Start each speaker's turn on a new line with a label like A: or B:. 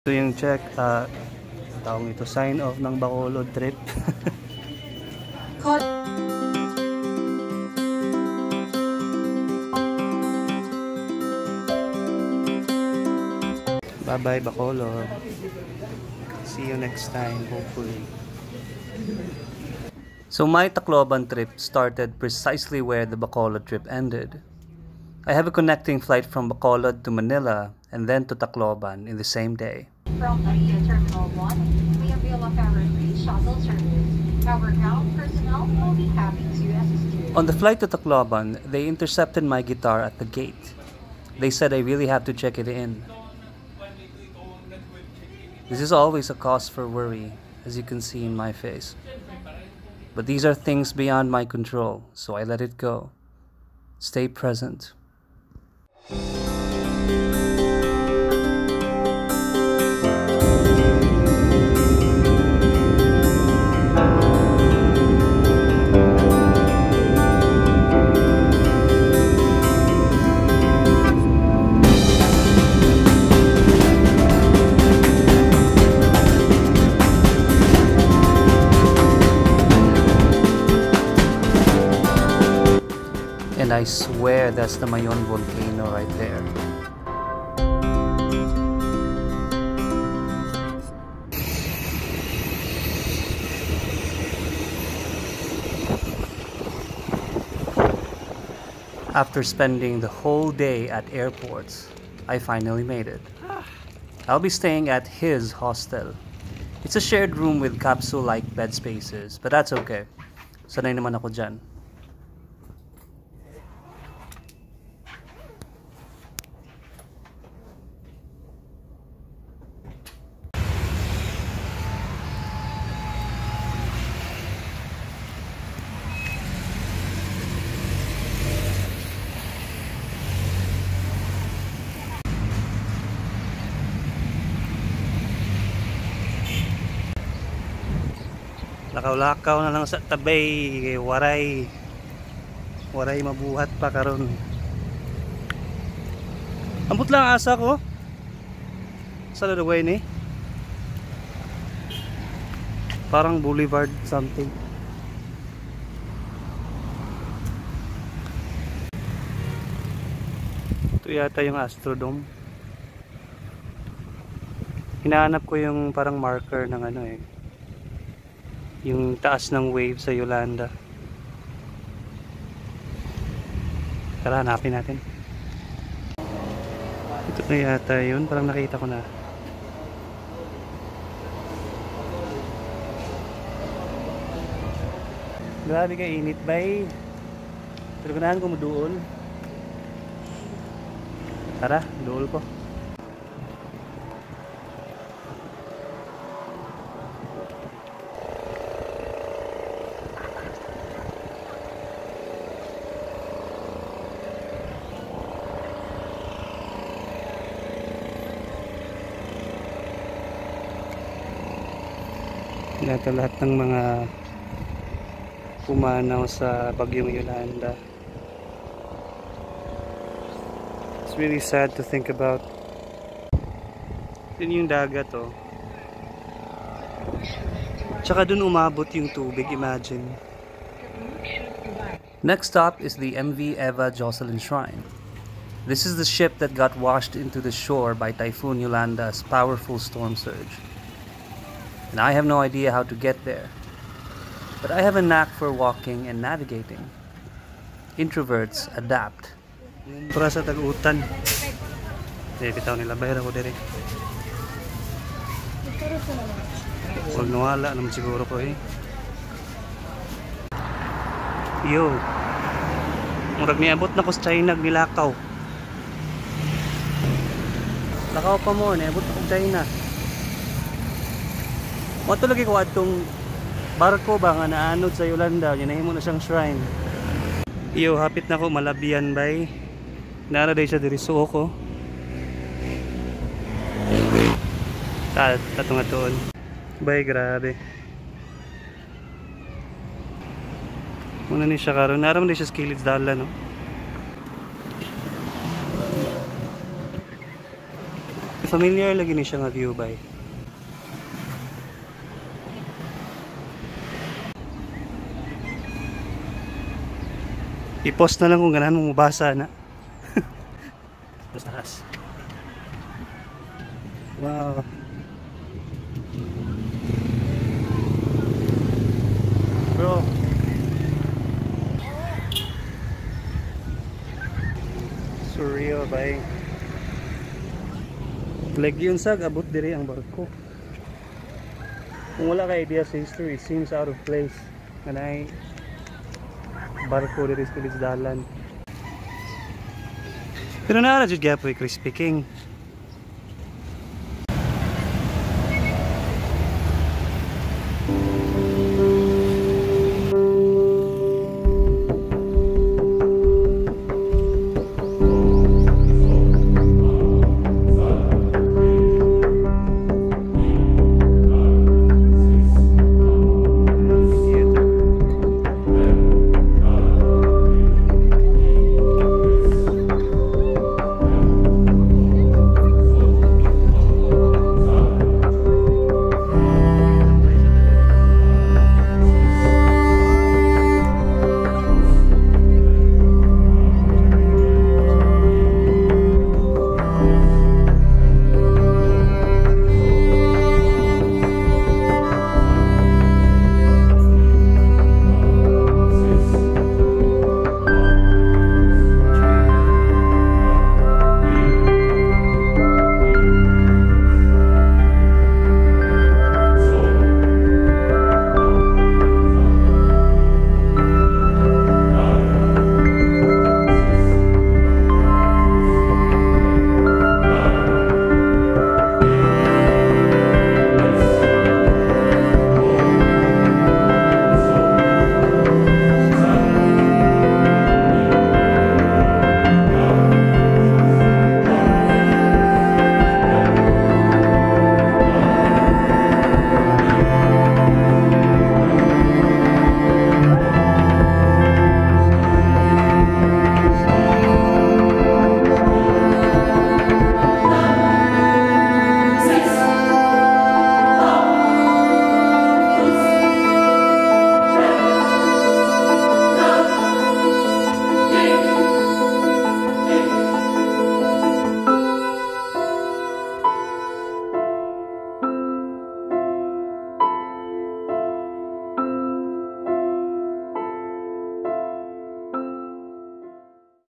A: Ito yung check, tawag ito, sign off ng Bacolod trip. Bye bye Bacolod. See you next time, hopefully. So my Tacloban trip started precisely where the Bacolod trip ended. I have a connecting flight from Bacolod to Manila and then to Tacloban in the same day.
B: From Maria Terminal 1, we avail of our free shuttle service. Our ground personnel will be happy to assist you.
A: On the flight to Tacloban, they intercepted my guitar at the gate. They said I really have to check it in. This is always a cause for worry, as you can see in my face. But these are things beyond my control, so I let it go. Stay present. And I swear that's the Mayon volcano right there. After spending the whole day at airports, I finally made it. I'll be staying at his hostel. It's a shared room with capsule-like bed spaces, but that's okay. Sanay naman ako dyan. Lakaw-lakaw na lang sa tabay kay waray mabuhat pa karon. Ambot lang asa ko sa lalaway ni parang boulevard something. Ito yata yung Astrodome. Hinahanap ko yung parang marker ng ano yung taas ng wave sa Yolanda. Tara, hanapin natin. Ito na yata yun. Parang nakita ko na. Grabe ka init bay. Pero ganahan ko mo doon. Tara, doon ko. Lahat ng mga pumanaw sa bagyong Yolanda. It's really sad to think about. Yun yung dagat Tsaka dun umabot yung tubig, imagine. Next stop is the MV Eva Jocelyn Shrine. This is the ship that got washed into the shore by Typhoon Yolanda's powerful storm surge. And I have no idea how to get there. But I have a knack for walking and navigating. Introverts adapt. Para sa tag-utan. Bitaw nila bayar ako dire. Huwag nawala naman siguro ko Yo. Murag niabot na ko sa China nilakaw. Lakaw pa mo, niabot na ko sa China. Wato lagi ko atong barko ba nga naanod sa Yolanda, ginahimo na siyang shrine. Iyo, hapit na ko Malabian bay. Naara day siya diri suko. Tatong atoon. Bay, grabe. Muna ni siya karon, naram day siya skills dala Familiar lagi ni siya nga view bay. I-post na lang kung ganahan mo mabasa na. Taas. Wow. Bro. Surreal bay. Legion sag abot diri ang barko. Kung wala ka idea sa history, it seems out of place. Kanay barko diri sa dalan. Pero na jud gyapon Crispy King.